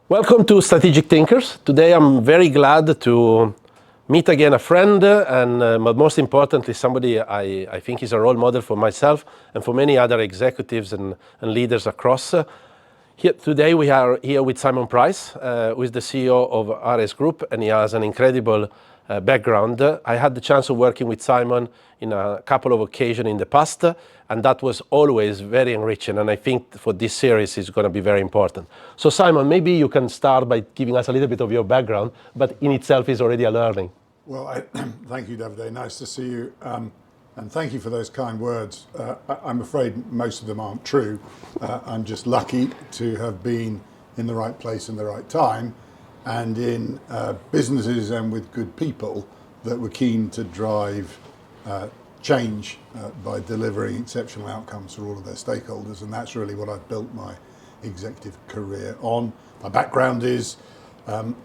Welcome to Strategic Thinkers. Today I'm very glad to meet again a friend but most importantly somebody I think is a role model for myself and for many other executives and leaders across. Today we are here with Simon Pryce, who is the CEO of RS Group, and he has an incredible background. I had the chance of working with Simon in a couple of occasions in the past, and that was always very enriching, and I think for this series it's going to be very important. So Simon, maybe you can start by giving us a little bit of your background, but in itself is already a learning. Well, thank you, Davide. Nice to see you, and thank you for those kind words. I'm afraid most of them aren't true. I'm just lucky to have been in the right place in the right time, and in businesses and with good people that were keen to drive change by delivering exceptional outcomes for all of their stakeholders, and that's really what I've built my executive career on. My background is I'm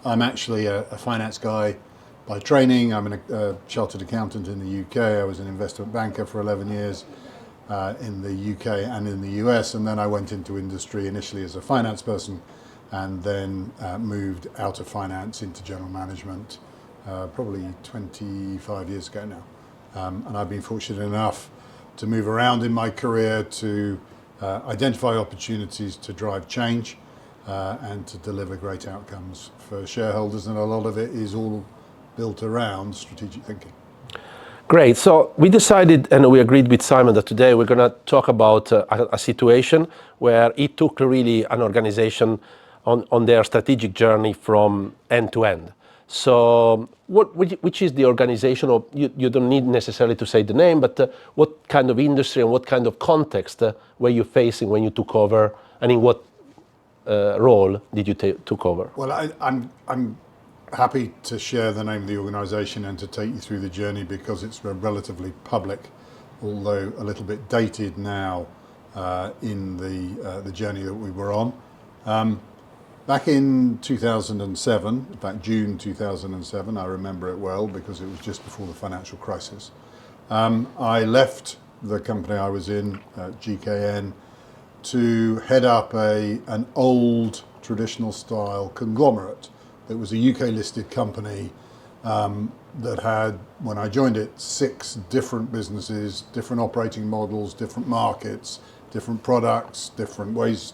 actually a finance guy by training. I'm a chartered accountant in the UK. I was an investment banker for 11 years in the UK and in the US, and then I went into industry initially as a finance person and then moved out of finance into general management probably 25 years ago now. And I've been fortunate enough to move around in my career to identify opportunities to drive change and to deliver great outcomes for shareholders, and a lot of it is all built around strategic thinking. Great. So we decided and we agreed with Simon that today we're going to talk about a situation where he took really an organization on their strategic journey from end to end. So which is the organization, or you don't need necessarily to say the name, but what kind of industry and what kind of context were you facing when you took over, and in what role did you took over? Well, I'm happy to share the name of the organisation and to take you through the journey because it's relatively public, although a little bit dated now in the journey that we were on. Back in 2007, in fact June 2007, I remember it well because it was just before the financial crisis. I left the company I was in, GKN, to head up an old traditional style conglomerate. It was a UK listed company that had, when I joined it, 6 different businesses, different operating models, different markets, different products, different ways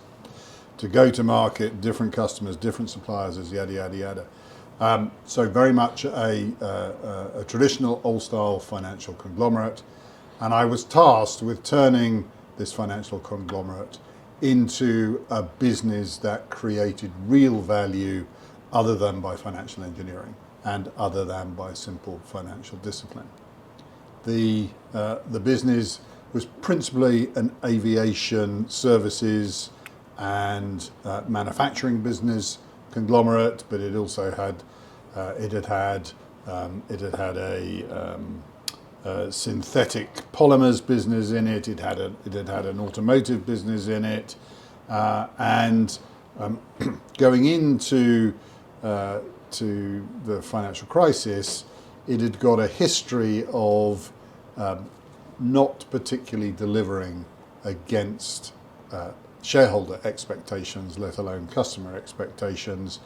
to go to market, different customers, different suppliers, yada, yada, yada. So very much a traditional old style financial conglomerate. And I was tasked with turning this financial conglomerate into a business that created real value other than by financial engineering and other than by simple financial discipline. The business was principally an aviation services and manufacturing business conglomerate, but it also had a synthetic polymers business in it. It had an automotive business in it, and going into to the financial crisis, it had got a history of not particularly delivering against shareholder expectations, let alone customer expectations,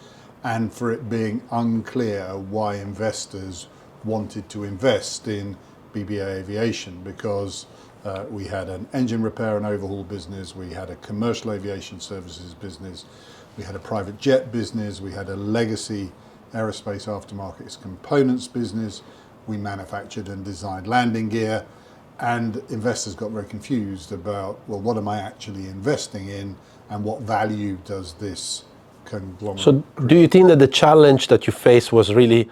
and for it being unclear why investors wanted to invest in BBA Aviation, because we had an engine repair and overhaul business, we had a commercial aviation services business, we had a private jet business, we had a legacy aerospace aftermarket components business, we manufactured and designed landing gear, and investors got very confused about, well, what am I actually investing in and what value does this conglomerate So create? do you think that the challenge that you faced was really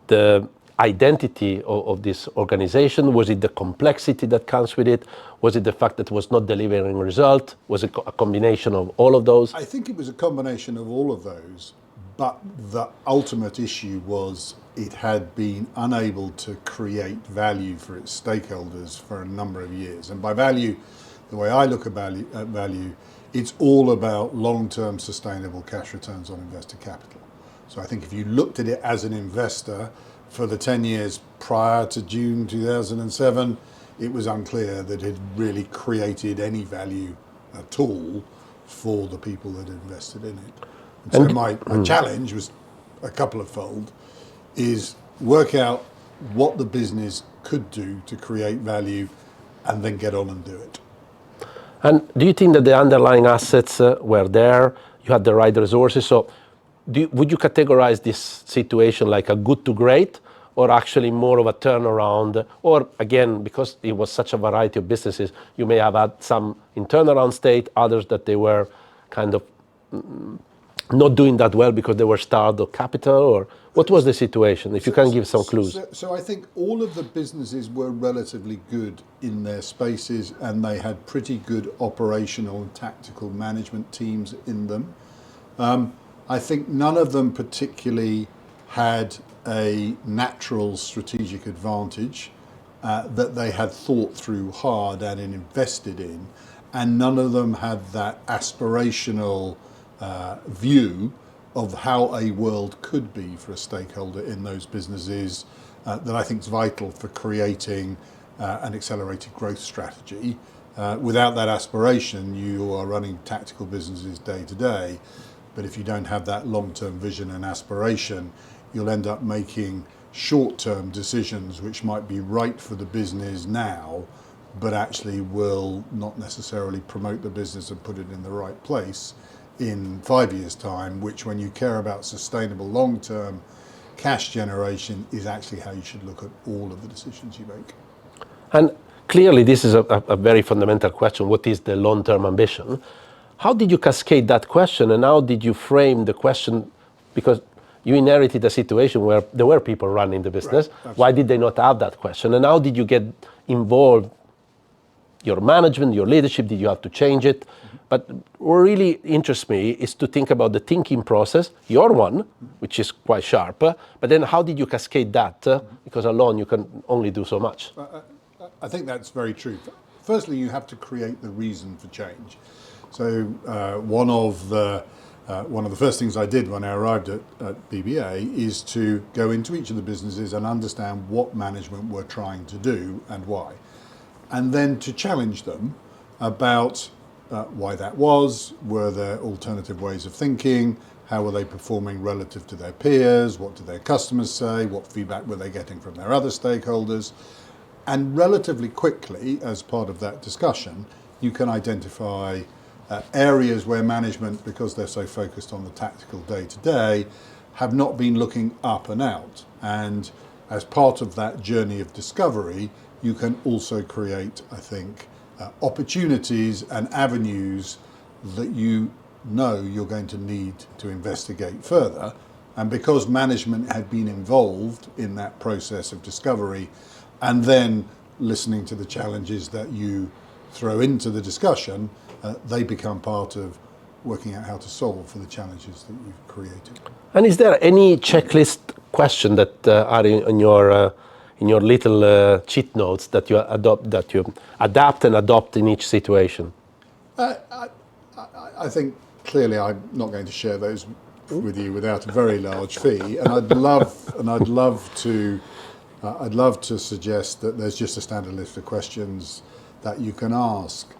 the identity of this organization? Was it the complexity that comes with it? Was it the fact that it was not delivering result? Was it a combination of all of those? I think it was a combination of all of those, but the ultimate issue was it had been unable to create value for its stakeholders for a number of years. And by value, the way I look at value, it's all about long-term sustainable cash returns on invested capital. So I think if you looked at it as an investor for the 10 years prior to June 2007, it was unclear that it really created any value at all for the people that invested in it. So my challenge was a couple of fold, is work out what the business could do to create value and then get on and do it. And do you think that the underlying assets were there? You had the right resources. So would you categorize this situation like a good to great, or actually more of a turnaround? Or again, because it was such a variety of businesses, you may have had some in turnaround state, others that they were kind of not doing that well because they were starved of capital, or what was the situation? If you can give some clues. So I think all of the businesses were relatively good in their spaces, and they had pretty good operational and tactical management teams in them. I think none of them particularly had a natural strategic advantage that they had thought through hard and invested in, and none of them had that aspirational view of how a world could be for a stakeholder in those businesses that I think is vital for creating an accelerated growth strategy. Without that aspiration, you are running tactical businesses day to day, but if you don't have that long-term vision and aspiration, you'll end up making short-term decisions which might be right for the business now, but actually will not necessarily promote the business and put it in the right place in 5 years' time, which, when you care about sustainable long-term cash generation, is actually how you should look at all of the decisions you make. And clearly this is a very fundamental question. What is the long-term ambition? How did you cascade that question, and how did you frame the question? Because you inherited a situation where there were people running the business. Right. Why did they not have that question? And how did you get involved? Your management, your leadership, did you have to change it? Mm-hmm. But what really interests me is to think about the thinking process, your one, which is quite sharp, but then how did you cascade that? Because alone you can only do so much. I think that's very true. Firstly, you have to create the reason for change. So one of the first things I did when I arrived at BBA is to go into each of the businesses and understand what management were trying to do and why. And then to challenge them about why that was, were there alternative ways of thinking, how were they performing relative to their peers, what did their customers say, what feedback were they getting from their other stakeholders. And relatively quickly, as part of that discussion, you can identify areas where management, because they're so focused on the tactical day-to-day, have not been looking up and out. And as part of that journey of discovery, you can also create, I think, opportunities and avenues that you know you're going to need to investigate further. And because management had been involved in that process of discovery and then listening to the challenges that you throw into the discussion, they become part of working out how to solve for the challenges that you've created. And is there any checklist question that are in your little cheat notes that you adapt and adopt in each situation? I think clearly I'm not going to share those with you without a very large fee, and I'd love to suggest that there's just a standard list of questions that you can ask.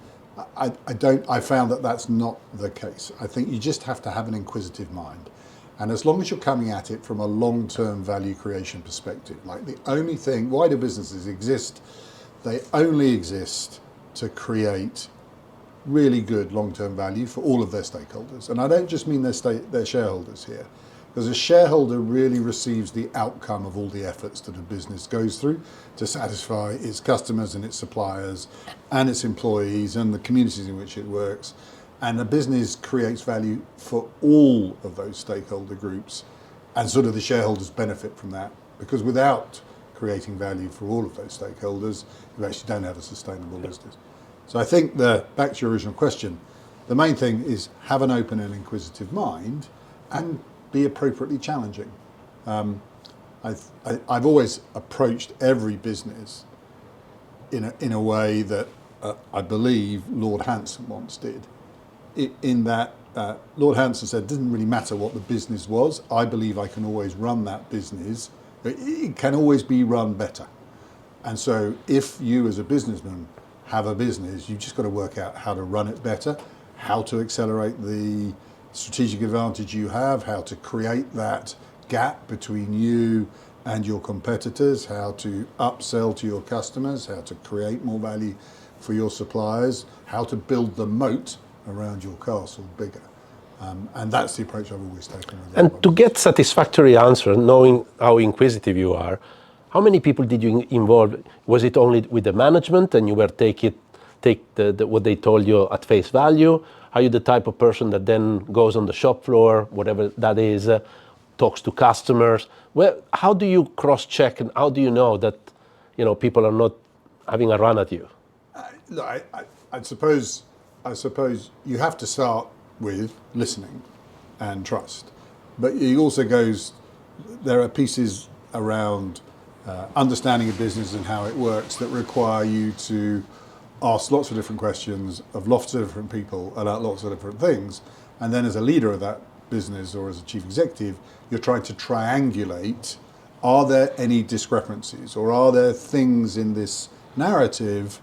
I found that that's not the case. I think you just have to have an inquisitive mind. And as long as you're coming at it from a long-term value creation perspective, like the only thing, why do businesses exist? They only exist to create really good long-term value for all of their stakeholders. And I don't just mean their shareholders here, because a shareholder really receives the outcome of all the efforts that a business goes through to satisfy its customers and its suppliers and its employees and the communities in which it works. And a business creates value for all of those stakeholder groups, and sort of the shareholders benefit from that, because without creating value for all of those stakeholders, you actually don't have a sustainable business. So I think back to your original question, the main thing is have an open and inquisitive mind and be appropriately challenging. I've always approached every business in a way that I believe Lord Hanson once did. In that Lord Hanson said, it doesn't really matter what the business was. I believe I can always run that business. It can always be run better. And so if you as a businessman have a business, you've just got to work out how to run it better, how to accelerate the strategic advantage you have, how to create that gap between you and your competitors, how to upsell to your customers, how to create more value for your suppliers, how to build the moat around your castle bigger. And that's the approach I've always taken. And to get satisfactory answer, knowing how inquisitive you are, how many people did you involve? Was it only with the management and you were take what they told you at face value? Are you the type of person that then goes on the shop floor, whatever that is, talks to customers? Well, how do you cross-check and how do you know that people are not having a run at you? I suppose you have to start with listening and trust, but it also goes. There are pieces around understanding a business and how it works that require you to ask lots of different questions of lots of different people about lots of different things, and then as a leader of that business or as a chief executive, you're trying to triangulate: are there any discrepancies, or are there things in this narrative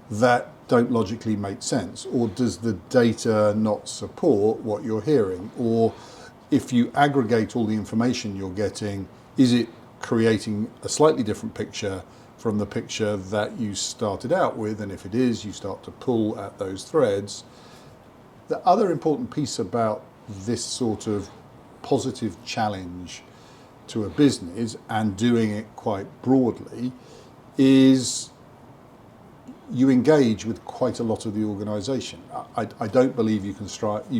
that don't logically make sense, or does the data not support what you're hearing? Or if you aggregate all the information you're getting, is it creating a slightly different picture from the picture that you started out with? And if it is, you start to pull at those threads. The other important piece about this sort of positive challenge to a business and doing it quite broadly is you engage with quite a lot of the organisation. I don't believe you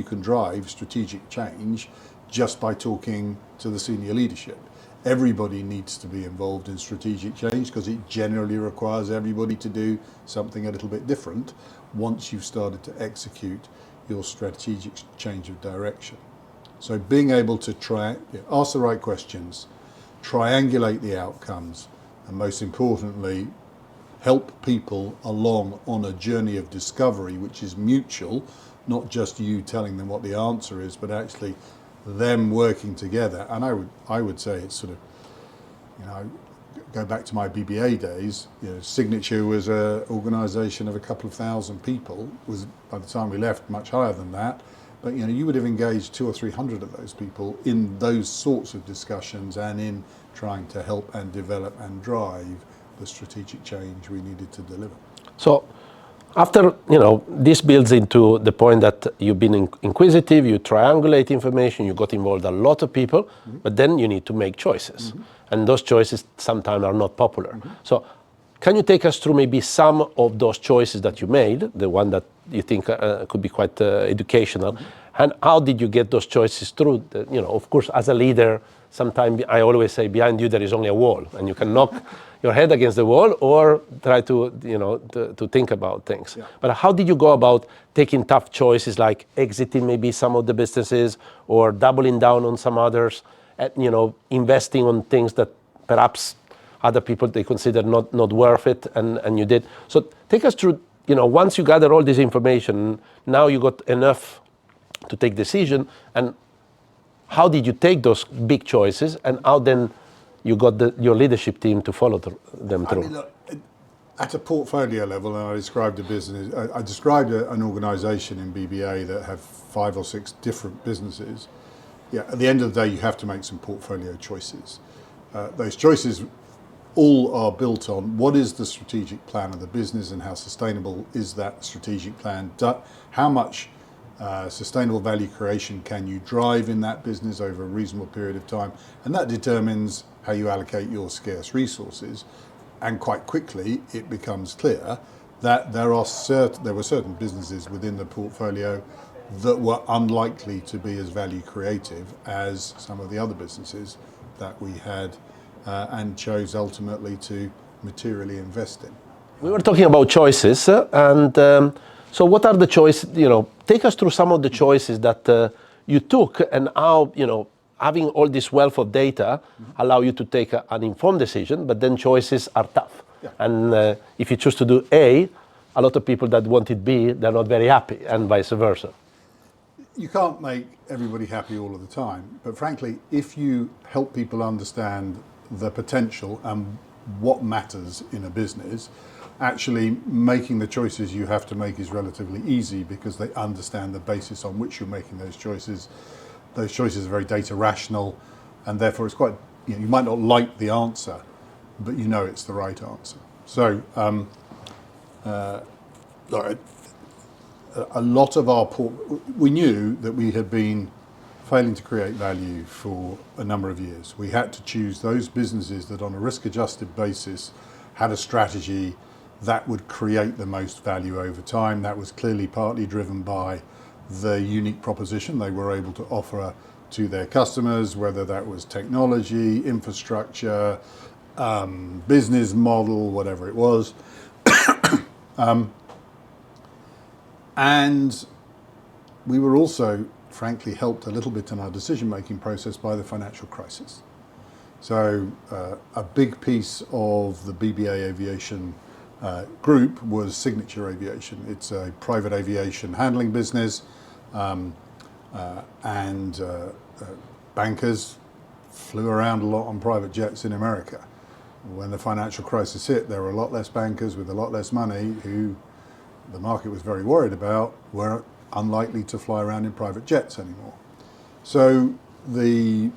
can drive strategic change just by talking to the senior leadership. Everybody needs to be involved in strategic change because it generally requires everybody to do something a little bit different once you've started to execute your strategic change of direction. So being able to ask the right questions, triangulate the outcomes, and most importantly, help people along on a journey of discovery which is mutual, not just you telling them what the answer is, but actually them working together. And I would say it's sort of, go back to my BBA days, Signature was an organisation of a couple of thousand people, was by the time we left much higher than that. But you would have engaged 200 or 300 of those people in those sorts of discussions and in trying to help and develop and drive the strategic change we needed to deliver. So after, this builds into the point that you've been inquisitive, you triangulate information, you got involved a lot of people, but then you need to make choices. And those choices sometimes are not popular. So can you take us through maybe some of those choices that you made, the one that you think could be quite educational, and how did you get those choices through? Of course, as a leader, sometimes I always say behind you there is only a wall, and you can knock your head against the wall or try to think about things. Yeah. But how did you go about taking tough choices like exiting maybe some of the businesses or doubling down on some others, and, investing on things that perhaps other people they consider not worth it, and you did. So take us through, once you gather all this information, now you got enough to take decision, and how did you take those big choices, and how then you got your leadership team to follow them through? I mean, look, at a portfolio level, and I described a business, I described an organisation in BBA that have 5 or 6 different businesses. Yeah, at the end of the day, you have to make some portfolio choices. Those choices all are built on what is the strategic plan of the business and how sustainable is that strategic plan? How much sustainable value creation can you drive in that business over a reasonable period of time? And that determines how you allocate your scarce resources. And quite quickly, it becomes clear that there were certain businesses within the portfolio that were unlikely to be as value creative as some of the other businesses that we had and chose ultimately to materially invest in. We were talking about choices, and so what are the choices? Take us through some of the choices that you took, and how having all this wealth of data allow you to take an informed decision. But then choices are tough, and if you choose to do A lot of people that wanted B, they're not very happy, and vice versa. You can't make everybody happy all of the time, but frankly, if you help people understand the potential and what matters in a business, actually making the choices you have to make is relatively easy because they understand the basis on which you're making those choices. Those choices are very data rational, and therefore it's quite, you might not like the answer, but you know it's the right answer. So a lot of we knew that we had been failing to create value for a number of years. We had to choose those businesses that on a risk-adjusted basis had a strategy that would create the most value over time. That was clearly partly driven by the unique proposition they were able to offer to their customers, whether that was technology, infrastructure, business model, whatever it was. And we were also, frankly, helped a little bit in our decision-making process by the financial crisis. So a big piece of the BBA Aviation group was Signature Aviation. It's a private aviation handling business, and bankers flew around a lot on private jets in America. When the financial crisis hit, there were a lot less bankers with a lot less money who the market was very worried about were unlikely to fly around in private jets anymore. So the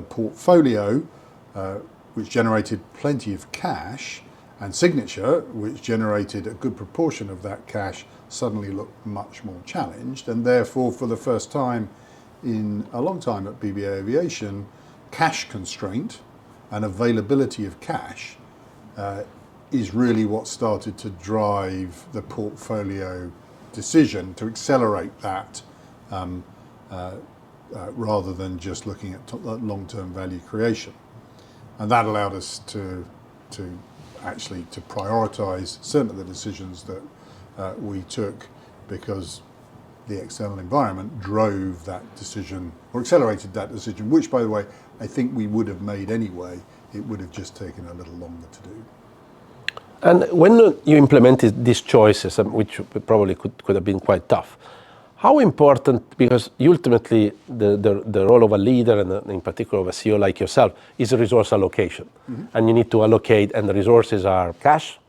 portfolio, which generated plenty of cash, and Signature, which generated a good proportion of that cash, suddenly looked much more challenged, and therefore for the first time in a long time at BBA Aviation, cash constraint and availability of cash is really what started to drive the portfolio decision to accelerate that rather than just looking at long-term value creation. And that allowed us to prioritize certain of the decisions that we took, because the external environment drove that decision or accelerated that decision, which, by the way, I think we would have made anyway. It would have just taken a little longer to do. And when you implemented these choices, which probably could have been quite tough, how important, because ultimately the role of a leader, and in particular of a CEO like yourself, is resource allocation. Mm-hmm. And you need to allocate, and the resources are cash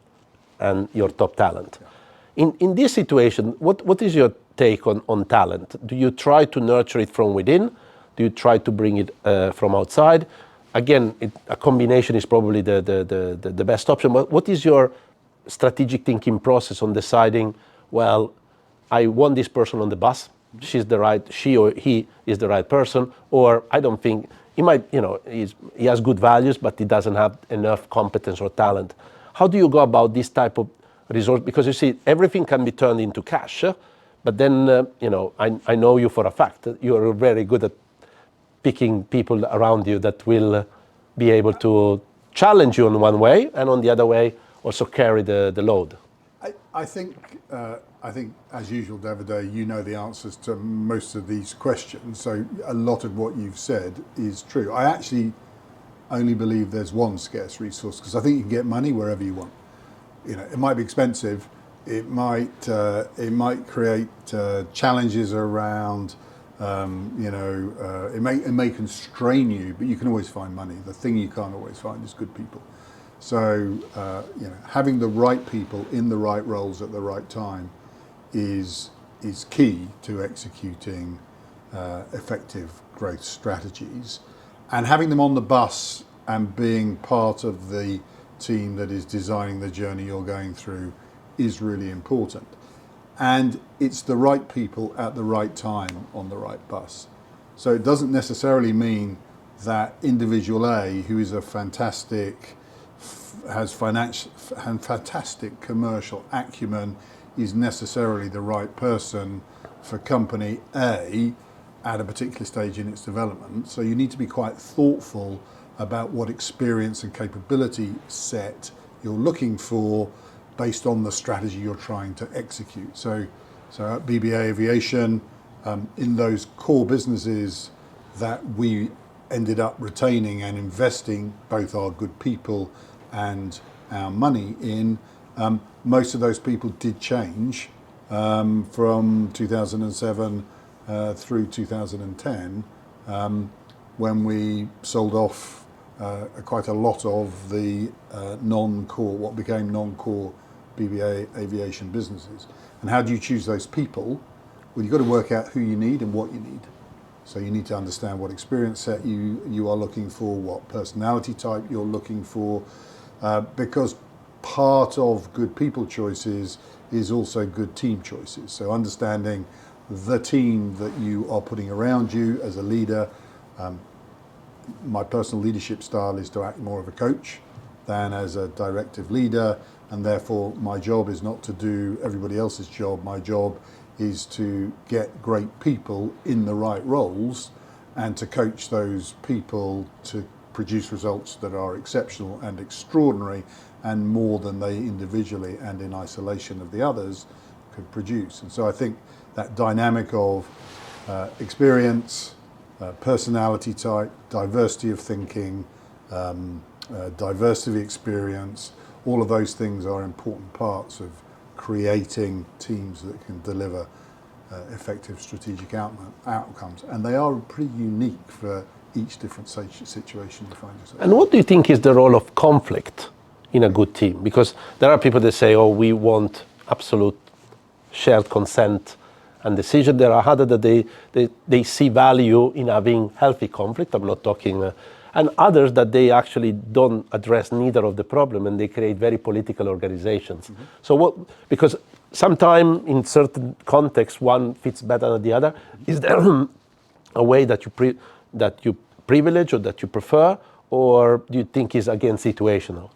and your top talent. Yeah. In this situation, what is your take on talent? Do you try to nurture it from within? Do you try to bring it from outside? Again, a combination is probably the best option. But what is your strategic thinking process on deciding, well, I want this person on the bus, she or he is the right person, or I don't think, he might, he has good values, but he doesn't have enough competence or talent. How do you go about this type of resource? Because you see, everything can be turned into cash, but then, I know you for a fact. You're very good at picking people around you that will be able to challenge you in one way, and on the other way also carry the load. I think, as usual, Davide, you know the answers to most of these questions. So a lot of what you've said is true. I actually only believe there's one scarce resource, because I think you can get money wherever you want. It might be expensive. It might create challenges around. It may constrain you, but you can always find money. The thing you can't always find is good people. So having the right people in the right roles at the right time is key to executing effective growth strategies, and having them on the bus and being part of the team that is designing the journey you're going through is really important. And it's the right people at the right time on the right bus. So it doesn't necessarily mean that individual A, who is has fantastic commercial acumen, is necessarily the right person for company A at a particular stage in its development. So you need to be quite thoughtful about what experience and capability set you're looking for based on the strategy you're trying to execute. So at BBA Aviation, in those core businesses that we ended up retaining and investing both our good people and our money in, most of those people did change from 2007 through 2010, when we sold off quite a lot of the non-core, what became non-core BBA Aviation businesses. And how do you choose those people? Well, you've got to work out who you need and what you need. So you need to understand what experience set you are looking for, what personality type you're looking for, because part of good people choices is also good team choices. So understanding the team that you are putting around you as a leader. My personal leadership style is to act more of a coach than as a directive leader, and therefore my job is not to do everybody else's job. My job is to get great people in the right roles and to coach those people to produce results that are exceptional and extraordinary and more than they individually and in isolation of the others could produce. And so I think that dynamic of experience, personality type, diversity of thinking, diversity of experience, all of those things are important parts of creating teams that can deliver effective strategic outcomes. And they are pretty unique for each different situation you find yourself. And what do you think is the role of conflict in a good team? Because there are people that say, oh, we want absolute shared consent and decision. There are others that they see value in having healthy conflict. I'm not talking... and others that they actually don't address neither of the problem and they create very political organizations. Mm-hmm. So what, because sometimes in certain contexts one fits better than the other. Mm-hmm. Is there a way that you privilege or that you prefer, or do you think is again situational?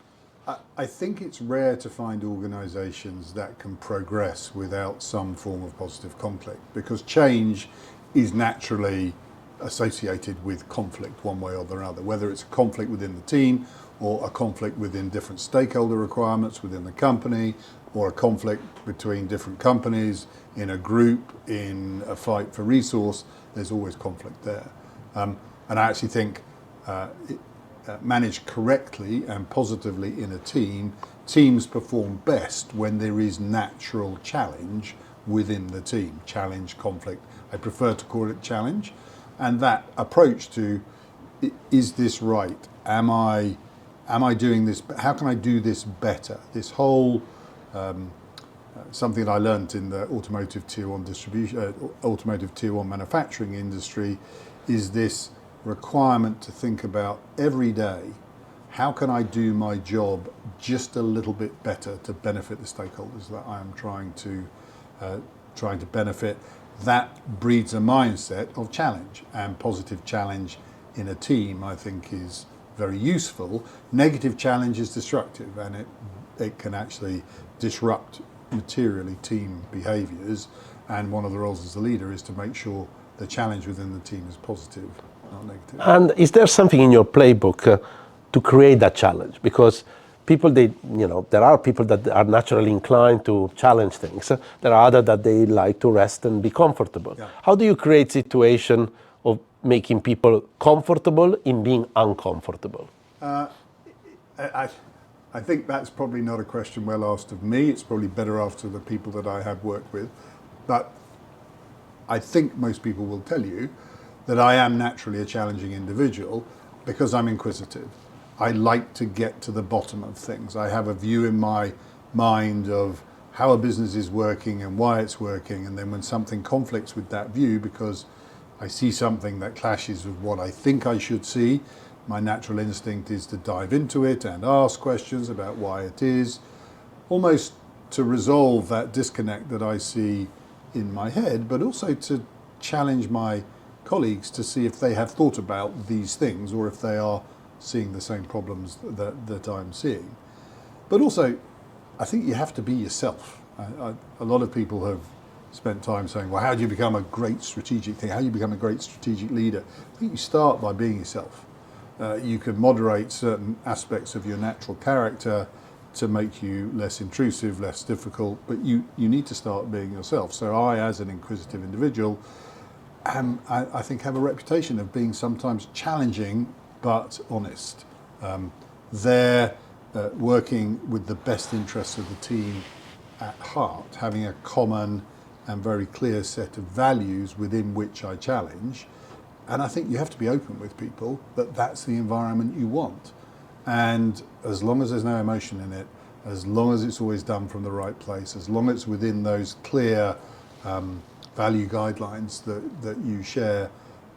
I think it's rare to find organizations that can progress without some form of positive conflict, because change is naturally associated with conflict one way or the other, whether it's a conflict within the team or a conflict within different stakeholder requirements within the company, or a conflict between different companies in a group, in a fight for resource. There's always conflict there. And I actually think managed correctly and positively in a team, teams perform best when there is natural challenge within the team. Challenge, conflict. I prefer to call it challenge. And that approach to, is this right? Am I doing this? How can I do this better? This whole, something that I learned in the automotive tier one distribution, automotive tier one manufacturing industry, is this requirement to think about every day, how can I do my job just a little bit better to benefit the stakeholders that I am trying to benefit. That breeds a mindset of challenge, and positive challenge in a team I think is very useful. Negative challenge is destructive, and it can actually disrupt materially team behaviours, and one of the roles as a leader is to make sure the challenge within the team is positive, not negative. And is there something in your playbook to create that challenge? Because people, there are people that are naturally inclined to challenge things. There are others that they like to rest and be comfortable. Yeah. How do you create situation of making people comfortable in being uncomfortable? I think that's probably not a question well asked of me. It's probably better asked of the people that I have worked with. But I think most people will tell you that I am naturally a challenging individual because I'm inquisitive. I like to get to the bottom of things. I have a view in my mind of how a business is working and why it's working, and then when something conflicts with that view because I see something that clashes with what I think I should see, my natural instinct is to dive into it and ask questions about why it is, almost to resolve that disconnect that I see in my head, but also to challenge my colleagues to see if they have thought about these things or if they are seeing the same problems that I'm seeing. But also, I think you have to be yourself. A lot of people have spent time saying, well, how do you become a great strategic thing? How do you become a great strategic leader? I think you start by being yourself. You can moderate certain aspects of your natural character to make you less intrusive, less difficult, but you need to start being yourself. So I, as an inquisitive individual, I think have a reputation of being sometimes challenging but honest. They're working with the best interests of the team at heart, having a common and very clear set of values within which I challenge, And I think you have to be open with people that that's the environment you want. And as long as there's no emotion in it, as long as it's always done from the right place, as long as it's within those clear value guidelines that you share,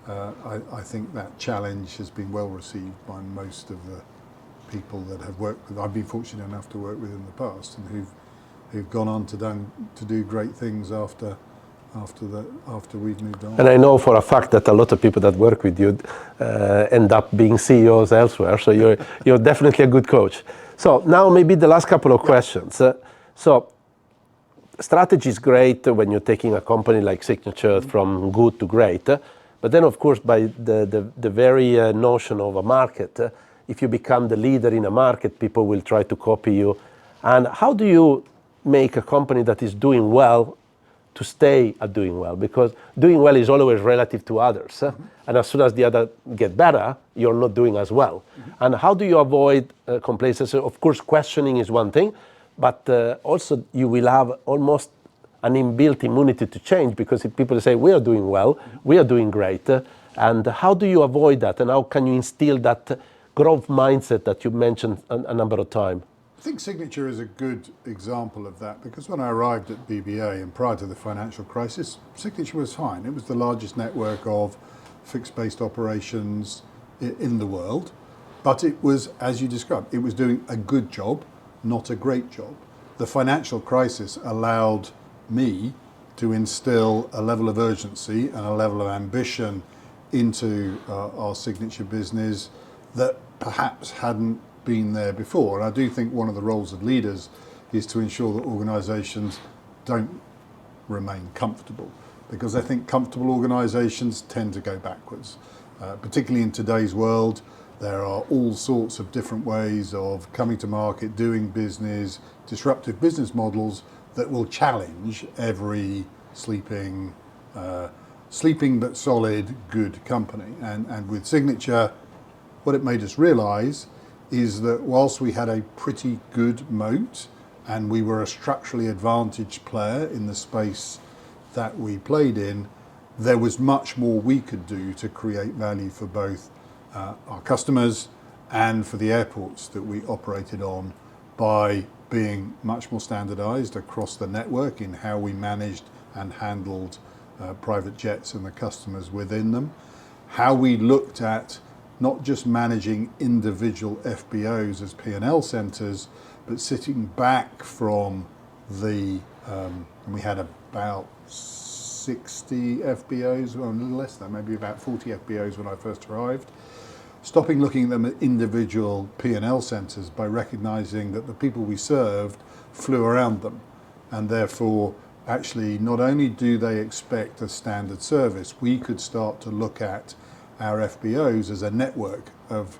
I think that challenge has been well received by most of the people that have worked with. I've been fortunate enough to work with in the past, and who've gone on to do great things after we've moved on. And I know for a fact that a lot of people that work with you end up being CEOs elsewhere. So you're definitely a good coach. So now maybe the last couple of questions. So strategy is great when you're taking a company like Signature from good to great. But then, of course, by the very notion of a market, if you become the leader in a market, people will try to copy you. And how do you make a company that is doing well to stay at doing well? Because doing well is always relative to others. And as soon as the other get better, you're not doing as well. And how do you avoid complacency? Of course, questioning is one thing, but also you will have almost an inbuilt immunity to change, because if people say, we are doing well, we are doing great, and how do you avoid that? And how can you instill that growth mindset that you mentioned a number of times? I think Signature is a good example of that, because when I arrived at BBA and prior to the financial crisis, Signature was fine. It was the largest network of fixed-based operations in the world, but it was, as you described, it was doing a good job, not a great job. The financial crisis allowed me to instill a level of urgency and a level of ambition into our Signature business that perhaps hadn't been there before. And I do think one of the roles of leaders is to ensure that organisations don't remain comfortable, because I think comfortable organisations tend to go backwards. Particularly in today's world, there are all sorts of different ways of coming to market, doing business, disruptive business models that will challenge every sleeping but solid, good company. And with Signature, what it made us realise is that whilst we had a pretty good moat and we were a structurally advantaged player in the space that we played in, there was much more we could do to create value for both our customers and for the airports that we operated on, by being much more standardised across the network in how we managed and handled private jets and the customers within them, how we looked at not just managing individual FBOs as P&L centres, but sitting back from the, and we had about 60 FBOs, well, a little less than, maybe about 40 FBOs when I first arrived, stopping looking at them at individual P&L centres by recognising that the people we served flew around them, and therefore actually not only do they expect a standard service, we could start to look at our FBOs as a network of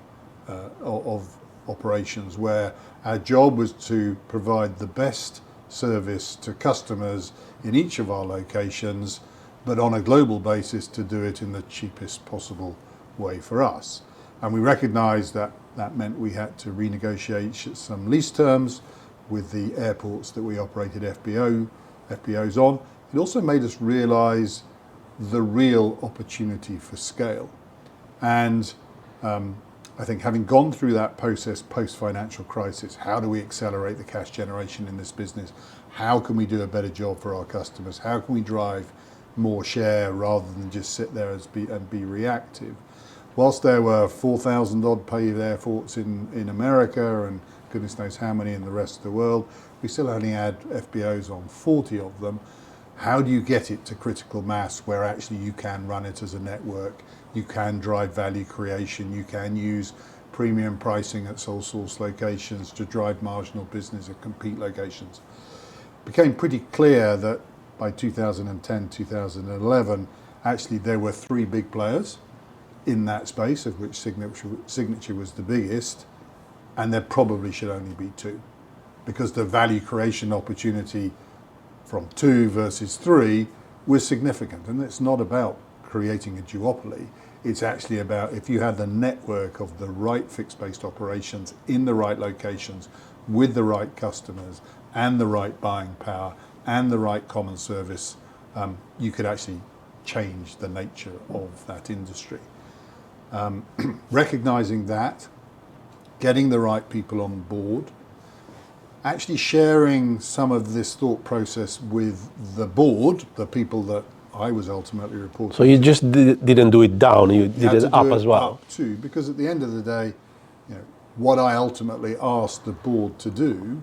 operations, where our job was to provide the best service to customers in each of our locations, but on a global basis to do it in the cheapest possible way for us. And we recognised that that meant we had to renegotiate some lease terms with the airports that we operated FBOs on. It also made us realise the real opportunity for scale. And I think having gone through that process post-financial crisis, how do we accelerate the cash generation in this business? How can we do a better job for our customers? How can we drive more share rather than just sit there and be reactive? Whilst there were 4,000 odd paved airports in America and goodness knows how many in the rest of the world, we still only had FBOs on 40 of them. How do you get it to critical mass where actually you can run it as a network, you can drive value creation, you can use premium pricing at sole source locations to drive marginal business at compete locations? It became pretty clear that by 2010, 2011, actually there were three big players in that space, of which Signature was the biggest, and there probably should only be two, because the value creation opportunity from two versus three was significant. And it's not about creating a duopoly, it's actually about, if you had the network of the right fixed-based operations in the right locations with the right customers and the right buying power and the right common service, you could actually change the nature of that industry. Recognizing that, getting the right people on board, actually sharing some of this thought process with the board, the people that I was ultimately reporting. So you just didn't do it down, you did it up as well. Up too, because at the end of the day, what I ultimately asked the board to do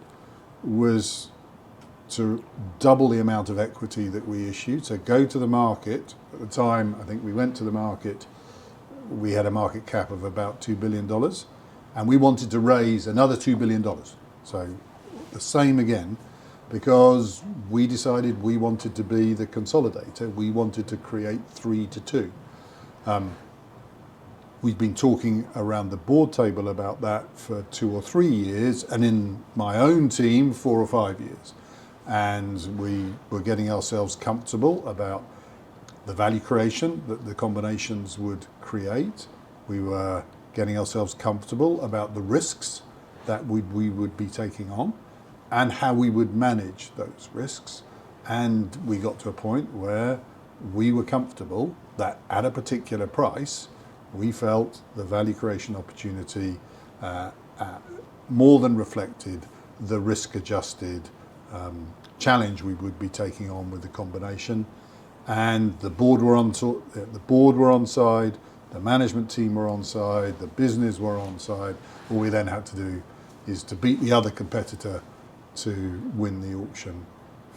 was to double the amount of equity that we issued. So go to the market. At the time, I think we went to the market, we had a market cap of about $2 billion, and we wanted to raise another $2 billion. So the same again, because we decided we wanted to be the consolidator. We wanted to create 3 to 2. We've been talking around the board table about that for 2 or 3 years, and in my own team 4 or 5 years. And we were getting ourselves comfortable about the value creation that the combinations would create. We were getting ourselves comfortable about the risks that we would be taking on and how we would manage those risks. And we got to a point where we were comfortable that at a particular price, we felt the value creation opportunity more than reflected the risk-adjusted challenge we would be taking on with the combination. And the board were on side, the management team were on side, the business were on side. All we then had to do is to beat the other competitor to win the auction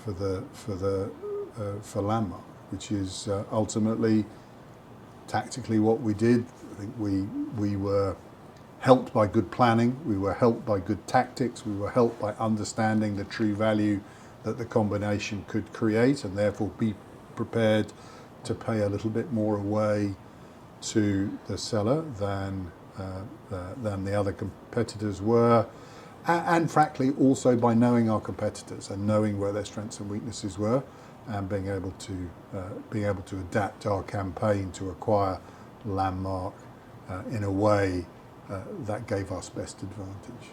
for Landmark, which is ultimately tactically what we did. I think we were helped by good planning, we were helped by good tactics, we were helped by understanding the true value that the combination could create, and therefore be prepared to pay a little bit more away to the seller than the other competitors were. And frankly, also by knowing our competitors and knowing where their strengths and weaknesses were, and being able to adapt our campaign to acquire Landmark in a way that gave us best advantage.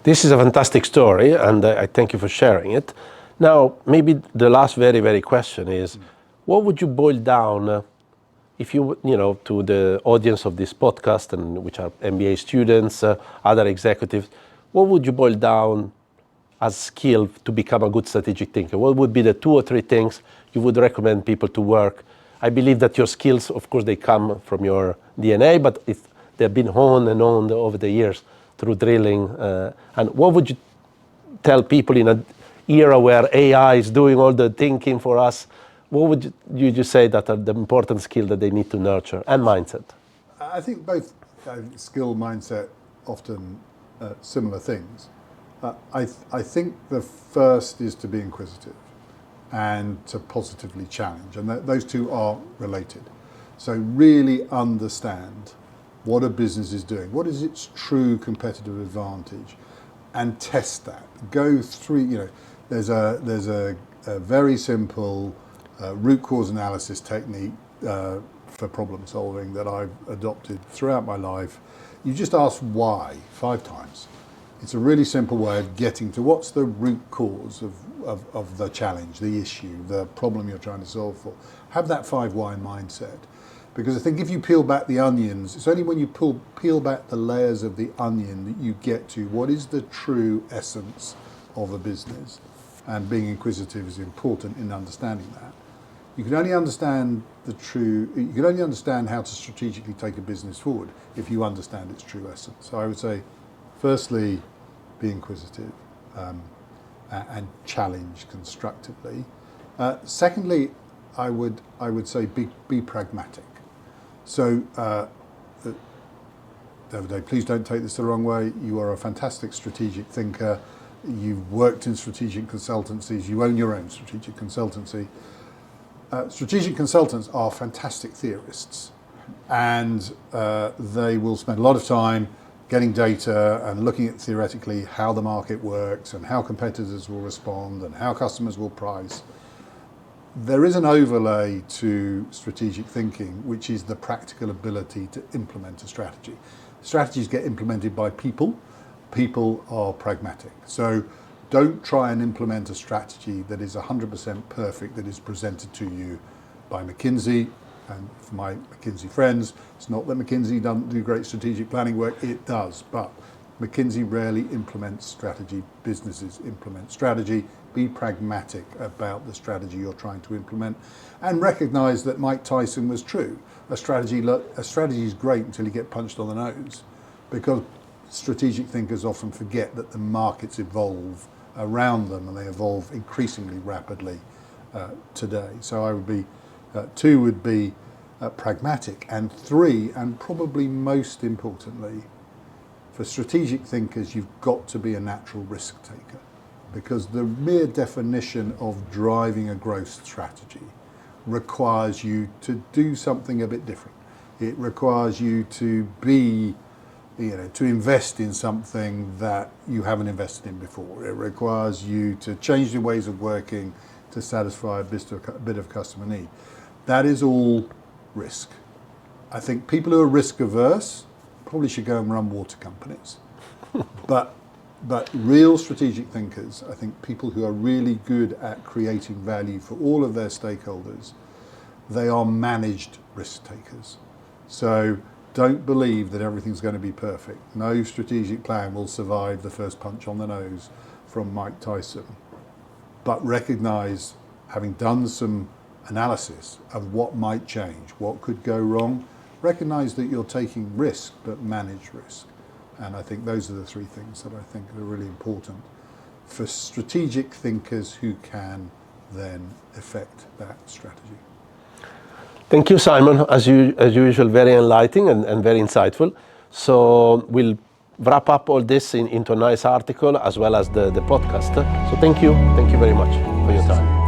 This is a fantastic story, and I thank you for sharing it. Now, maybe the last very question is, what would you boil down, if you to the audience of this podcast, and which are MBA students, other executives, what would you boil down as skill to become a good strategic thinker? What would be the 2 or 3 things you would recommend people to work? I believe that your skills, of course, they come from your DNA, but they've been honed and honed over the years through drilling. And what would you tell people in an era where AI is doing all the thinking for us? What would you just say that are the important skills that they need to nurture, and mindset? I think both skill, mindset, often similar things. I think the first is to be inquisitive and to positively challenge, and those two are related. So really understand what a business is doing, what is its true competitive advantage, and test that. Go through, there's a very simple root cause analysis technique for problem solving that I've adopted throughout my life. You just ask why 5 times. It's a really simple way of getting to what's the root cause of the challenge, the issue, the problem you're trying to solve for. Have that 5 why mindset. Because I think if you peel back the onions, it's only when you peel back the layers of the onion that you get to what is the true essence of a business. And being inquisitive is important in understanding that. You can only understand how to strategically take a business forward if you understand its true essence. So I would say, firstly, be inquisitive and challenge constructively. Secondly, I would say be pragmatic. So, Davide, please don't take this the wrong way. You are a fantastic strategic thinker. You've worked in strategic consultancies. You own your own strategic consultancy. Strategic consultants are fantastic theorists, and they will spend a lot of time getting data and looking at theoretically how the market works and how competitors will respond and how customers will price. There is an overlay to strategic thinking, which is the practical ability to implement a strategy. Strategies get implemented by people. People are pragmatic. So don't try and implement a strategy that is 100% perfect, that is presented to you by McKinsey. And for my McKinsey friends, it's not that McKinsey doesn't do great strategic planning work, it does, but McKinsey rarely implements strategy. Businesses implement strategy. Be pragmatic about the strategy you're trying to implement, and recognize that Mike Tyson was true. A strategy is great until you get punched on the nose, because strategic thinkers often forget that the markets evolve around them, and they evolve increasingly rapidly today. So I would be, 2 would be pragmatic, and 3, and probably most importantly, for strategic thinkers, you've got to be a natural risk taker, because the mere definition of driving a growth strategy requires you to do something a bit different. It requires you to be, to invest in something that you haven't invested in before. It requires you to change your ways of working to satisfy a bit of customer need. That is all risk. I think people who are risk averse probably should go and run water companies. But real strategic thinkers, I think people who are really good at creating value for all of their stakeholders, they are managed risk takers. So don't believe that everything's going to be perfect. No strategic plan will survive the first punch on the nose from Mike Tyson. But recognize, having done some analysis of what might change, what could go wrong, recognize that you're taking risk, but manage risk. And I think those are the 3 things that I think are really important for strategic thinkers who can then effect that strategy. Thank you, Simon. As usual, very enlightening and very insightful. So we'll wrap up all this into a nice article as well as the podcast. So thank you very much for your time.